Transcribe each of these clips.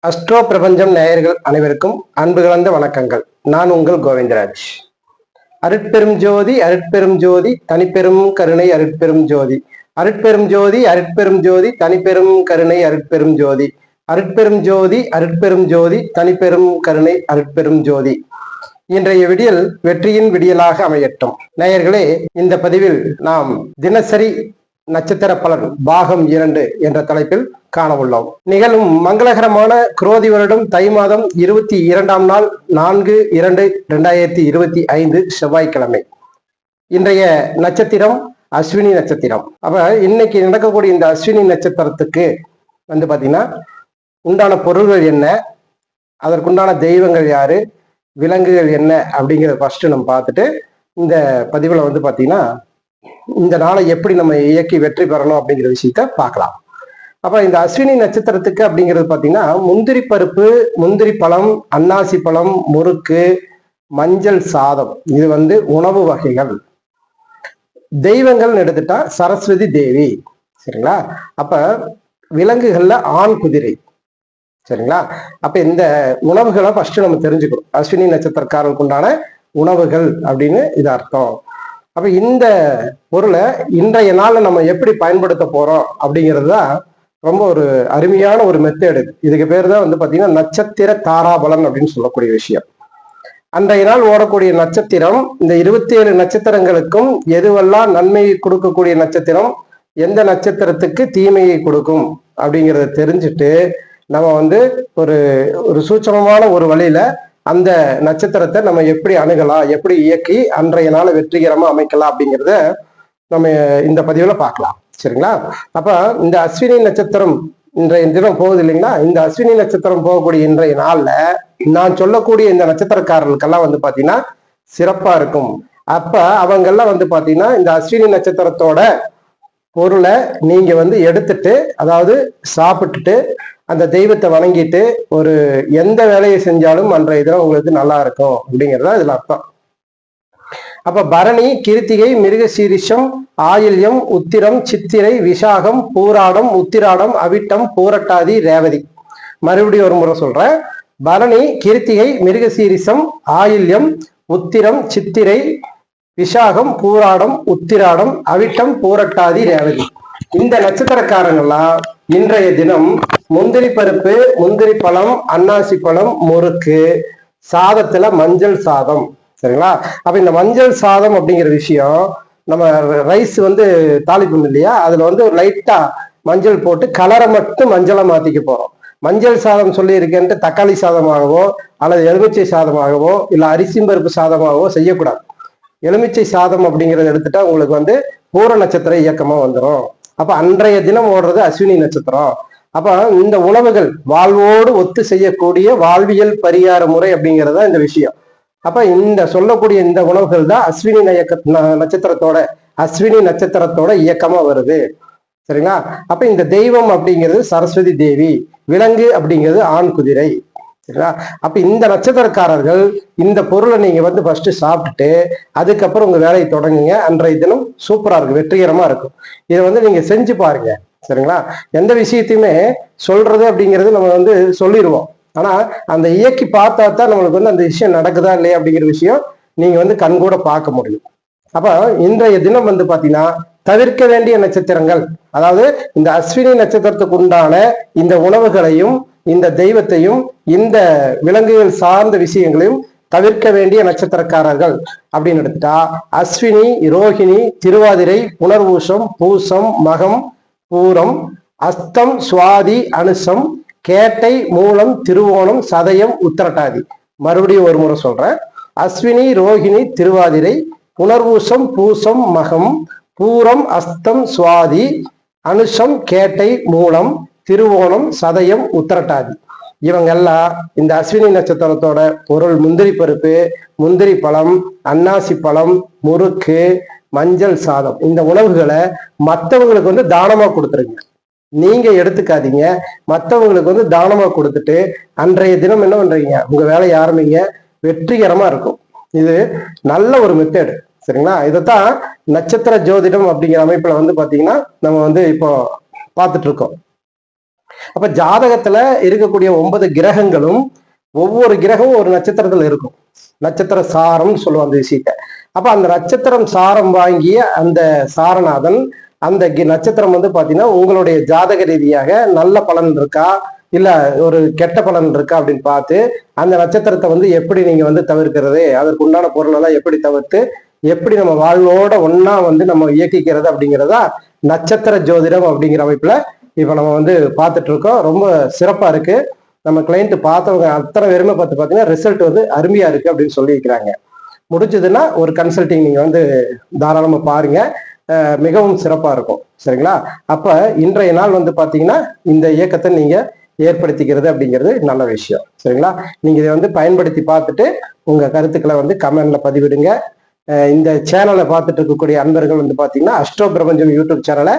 Astro பிரபஞ்சம் நேயர்கள் அனைவருக்கும் அன்பு கலந்த வணக்கங்கள். நான் உங்கள் கோவிந்தராஜ். அருட்பெரும் ஜோதி அருட்பெரும் ஜோதி தனிப்பெரும் கருணை அருட்பெரும் ஜோதி அருட்பெரும் ஜோதி அருட்பெரும் ஜோதி தனிப்பெரும் கருணை அருட்பெரும் ஜோதி அருட்பெரும் ஜோதி அருட்பெரும் ஜோதி தனிப்பெரும் கருணை அருட்பெரும் ஜோதி. இன்றைய விடியல் வெற்றியின் விடியலாக அமையட்டும். நேயர்களே, இந்த பதிவில் நாம் தினசரி நட்சத்திர பலன் பாகம் 2 என்ற தலைப்பில் காண உள்ளோம். நிகழும் மங்களகரமான குரோதி வருடம் தை மாதம் 22ஆம் நாள் 4/2/2025 செவ்வாய்க்கிழமை. இன்றைய நட்சத்திரம் அஸ்வினி நட்சத்திரம். அப்ப இன்னைக்கு நடக்கக்கூடிய இந்த அஸ்வினி நட்சத்திரத்துக்கு பாத்தீங்கன்னா உண்டான பொருள்கள் என்ன, அதற்குண்டான தெய்வங்கள் யாரு, விலங்குகள் என்ன அப்படிங்கிறத ஃபர்ஸ்ட் நம்ம பார்த்துட்டு இந்த பதிவுல பாத்தீங்கன்னா இந்த நாளை எப்படி நம்ம இயக்கி வெற்றி பெறணும் அப்படிங்கிற விஷயத்த பார்க்கலாம். அப்ப இந்த அஸ்வினி நட்சத்திரத்துக்கு அப்படிங்கிறது பாத்தீங்கன்னா முந்திரி பருப்பு, முந்திரி பழம், அன்னாசி பழம், முறுக்கு, மஞ்சள் சாதம், இது உணவு வகைகள். தெய்வங்கள் எடுத்துட்டா சரஸ்வதி தேவி, சரிங்களா. அப்ப விலங்குகள்ல ஆண் குதிரை, சரிங்களா. அப்ப இந்த உணவுகளை ஃபர்ஸ்ட் நம்ம தெரிஞ்சுக்கணும். அஸ்வினி நட்சத்திரக்காரர்களுக்கு உண்டான உணவுகள் அப்படின்னு இது அர்த்தம். அப்ப இந்த பொருளை இன்றைய நாள்ல நம்ம எப்படி பயன்படுத்த போறோம் அப்படிங்கிறது தான் ரொம்ப ஒரு அருமையான ஒரு மெத்தேடு. இதுக்கு பேர் தான் பாத்தீங்கன்னா நட்சத்திர தாராபலன் அப்படின்னு சொல்லக்கூடிய விஷயம். அன்றைய நாள் ஓடக்கூடிய நட்சத்திரம், இந்த 27 நட்சத்திரங்களுக்கும் எதுவெல்லாம் நன்மையை கொடுக்கக்கூடிய நட்சத்திரம், எந்த நட்சத்திரத்துக்கு தீமையை கொடுக்கும் அப்படிங்கிறத தெரிஞ்சுட்டு நம்ம ஒரு ஒரு சூட்சமமான ஒரு வழியில அந்த நட்சத்திரத்தை நம்ம எப்படி அணுகலாம், எப்படி இயக்கி அன்றைய நாளை வெற்றிகரமா அமைக்கலாம் அப்படிங்கிறத நம்ம இந்த பதிவுல பார்க்கலாம், சரிங்களா. அப்ப இந்த அஸ்வினி நட்சத்திரம் இன்றைய தினம் போகுது இல்லைங்களா. இந்த அஸ்வினி நட்சத்திரம் போகக்கூடிய இன்றைய நாள்ல நான் சொல்லக்கூடிய இந்த நட்சத்திரக்காரர்களுக்கெல்லாம் பாத்தீங்கன்னா சிறப்பா இருக்கும். அப்ப அவங்கெல்லாம் பாத்தீங்கன்னா இந்த அஸ்வினி நட்சத்திரத்தோட பொருளை நீங்க எடுத்துட்டு, அதாவது சாப்பிட்டுட்டு அந்த தெய்வத்தை வணங்கிட்டு ஒரு எந்த வேலையை செஞ்சாலும் அன்றைய தினம் உங்களுக்கு நல்லா இருக்கும் அப்படிங்கிறதா இதுல அர்த்தம். அப்ப பரணி, கிருத்திகை, மிருகசீரிஷம், ஆயில்யம், உத்திரம், சித்திரை, விசாகம், பூராடம், உத்திராடம், அவிட்டம், பூரட்டாதி, ரேவதி. மறுபடியும் ஒரு முறை சொல்றேன். பரணி, கிருத்திகை, மிருகசீரிஷம், ஆயில்யம், உத்திரம், சித்திரை, விசாகம், பூராடம், உத்திராடம், அவிட்டம், பூரட்டாதி, ரேவதி. இந்த நட்சத்திரக்காரங்கள்லாம் இன்றைய தினம் முந்திரி பருப்பு, முந்திரி பழம், அன்னாசி பழம், முறுக்கு, சாதத்துல மஞ்சள் சாதம், சரிங்களா. அப்ப இந்த மஞ்சள் சாதம் அப்படிங்கிற விஷயம், நம்ம ரைஸ் தாளிப்பு இல்லையா, அதுல ஒரு லைட்டா மஞ்சள் போட்டு கலரை மட்டும் மஞ்சளை மாத்திக்க போறோம். மஞ்சள் சாதம் சொல்லி இருக்கேன்ட்டு தக்காளி சாதமாகவோ அல்லது எலுமிச்சை சாதமாகவோ இல்ல அரிசி பருப்பு சாதமாகவோ செய்யக்கூடாது. எலுமிச்சை சாதம் அப்படிங்கறத எடுத்துட்டா உங்களுக்கு பூர நட்சத்திர இயக்கமா வந்துடும். அப்ப அன்றைய தினம் ஓடுறது அஸ்வினி நட்சத்திரம். அப்ப இந்த உணவுகள் வாழ்வோடு ஒத்து செய்யக்கூடிய வாழ்வியல் பரிகார முறை அப்படிங்கிறதா இந்த விஷயம். அப்ப இந்த சொல்லக்கூடிய இந்த உணவுகள் தான் அஸ்வினி நட்சத்திரத்தோட இயக்கமா வருது, சரிங்களா. அப்ப இந்த தெய்வம் அப்படிங்கிறது சரஸ்வதி தேவி, விலங்கு அப்படிங்கிறது ஆண் குதிரை, சரிங்களா. அப்ப இந்த நட்சத்திரக்காரர்கள் இந்த பொருளை நீங்க ஃபர்ஸ்ட் சாப்பிட்டுட்டு அதுக்கப்புறம் உங்க வேலையை தொடங்குங்க. அன்றைய தினம் சூப்பரா இருக்கும், வெற்றிகரமா இருக்கும். இதை நீங்க செஞ்சு பாருங்க, சரிங்களா. எந்த விஷயத்தையுமே சொல்றது அப்படிங்கிறது நம்ம சொல்லிடுவோம். ஆனா அந்த இயக்கி பார்த்தா தான் நம்மளுக்கு அந்த விஷயம் நடக்குதா இல்லையா அப்படிங்கிற விஷயம் நீங்க கண்கூட பார்க்க முடியும். அப்ப இன்றைய தினம் பாத்தீங்கன்னா தவிர்க்க வேண்டிய நட்சத்திரங்கள், அதாவது இந்த அஸ்வினி நட்சத்திரத்துக்கு உண்டான இந்த உணவுகளையும் இந்த தெய்வத்தையும் இந்த விலங்குகள் சார்ந்த விஷயங்களையும் தவிர்க்க வேண்டிய நட்சத்திரக்காரர்கள் அப்படின்னு எடுத்துட்டா அஸ்வினி, ரோஹிணி, திருவாதிரை, புனர்வூசம், பூசம், மகம், பூரம், அஸ்தம், சுவாதி, அனுசம், கேட்டை, மூலம், திருவோணம், சதயம், உத்திரட்டாதி. மறுபடியும் ஒரு முறை சொல்றேன். அஸ்வினி, ரோஹிணி, திருவாதிரை, புனர்வூசம், பூசம், மகம், பூரம், அஸ்தம், சுவாதி, அனுசம், கேட்டை, மூலம், திருவோணம், சதயம், உத்திரட்டாதி. இவங்கெல்லாம் இந்த அஸ்வினி நட்சத்திரத்தோட பொருள் முந்திரி பருப்பு, முந்திரி பழம், அன்னாசி பழம், முறுக்கு, மஞ்சள் சாதம். இந்த உணவுகளை மற்றவங்களுக்கு தானமா கொடுத்துருங்க. நீங்க எடுத்துக்காதீங்க, மற்றவங்களுக்கு தானமா கொடுத்துட்டு அன்றைய தினம் என்ன பண்றீங்க, உங்க வேலையை ஆரம்பிங்க. வெற்றிகரமா இருக்கும். இது நல்ல ஒரு மெத்தேடு, சரிங்களா. இதைத்தான் நட்சத்திர ஜோதிடம் அப்படிங்கிற அமைப்புல பாத்தீங்கன்னா நம்ம இப்போ பார்த்துட்டு இருக்கோம். அப்ப ஜாதகத்துல இருக்கக்கூடிய 9 கிரகங்களும் ஒவ்வொரு கிரகமும் ஒரு நட்சத்திரத்துல இருக்கும். நட்சத்திர சாரம் சொல்லுவோம் அந்த விஷயத்த. அப்ப அந்த நட்சத்திரம் சாரம் வாங்கிய அந்த சாரநாதன் அந்த நட்சத்திரம் வந்து பாத்தீங்கன்னா உங்களுடைய ஜாதக ரீதியாக நல்ல பலன் இருக்கா இல்ல ஒரு கெட்ட பலன் இருக்கா அப்படின்னு பார்த்து அந்த நட்சத்திரத்தை வந்து எப்படி நீங்க வந்து தவிர்க்கிறது, அதற்கு உண்டான பொருள் எல்லாம் எப்படி தவிர்த்து எப்படி நம்ம வாழ்வோட ஒன்னா வந்து நம்ம இயக்கிக்கிறது அப்படிங்கிறதா நட்சத்திர ஜோதிடம் அப்படிங்கிற அமைப்புல இப்ப நம்ம வந்து பார்த்துட்டு இருக்கோம். ரொம்ப சிறப்பா இருக்கு. நம்ம கிளைண்ட் பார்த்தவங்க அத்தனை பேருமே பார்த்து பார்த்தீங்கன்னா ரிசல்ட் வந்து அருமையா இருக்கு அப்படின்னு சொல்லியிருக்கிறாங்க. முடிஞ்சதுன்னா ஒரு கன்சல்டிங் நீங்க வந்து தாராளமா பாருங்க, மிகவும் சிறப்பா இருக்கும். சரிங்களா? அப்ப இன்றைய நாள் வந்து பாத்தீங்கன்னா இந்த இயக்கத்தை நீங்க ஏற்படுத்திக்கிறது அப்படிங்கிறது நல்ல விஷயம். சரிங்களா? நீங்க இதை வந்து பயன்படுத்தி பார்த்துட்டு உங்க கருத்துக்களை வந்து கமெண்ட்ல பதிவிடுங்க. இந்த சேனலை பார்த்துட்டு இருக்கக்கூடிய அன்பர்கள் வந்து பாத்தீங்கன்னா அஸ்ட்ரோ பிரபஞ்சம் யூடியூப் சேனலை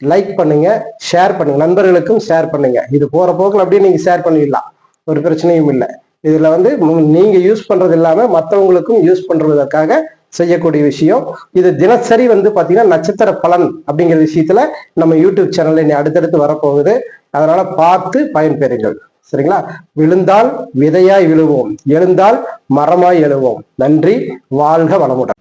லைக் பண்ணுங்க, ஷேர் பண்ணுங்க, நண்பர்களுக்கும் ஷேர் பண்ணுங்க. இது போற போக்கில் அப்படியே நீங்க ஷேர் பண்ணிடலாம், ஒரு பிரச்சனையும் இல்லை. இதுல வந்து நீங்க யூஸ் பண்றது இல்லாம மற்றவங்களுக்கும் யூஸ் பண்றதற்காக செய்யக்கூடிய விஷயம் இது. தினசரி வந்து பாத்தீங்கன்னா நட்சத்திர பலன் அப்படிங்கிற விஷயத்துல நம்ம யூடியூப் சேனல்ல இனி அடுத்தடுத்து வரப்போகுது. அதனால பார்த்து பயன்பெறுங்கள். சரிங்களா? விழுந்தால் விதையாய் விழுவோம், எழுந்தால் மரமாய் எழுவோம். நன்றி. வாழ்க வளமுடன்.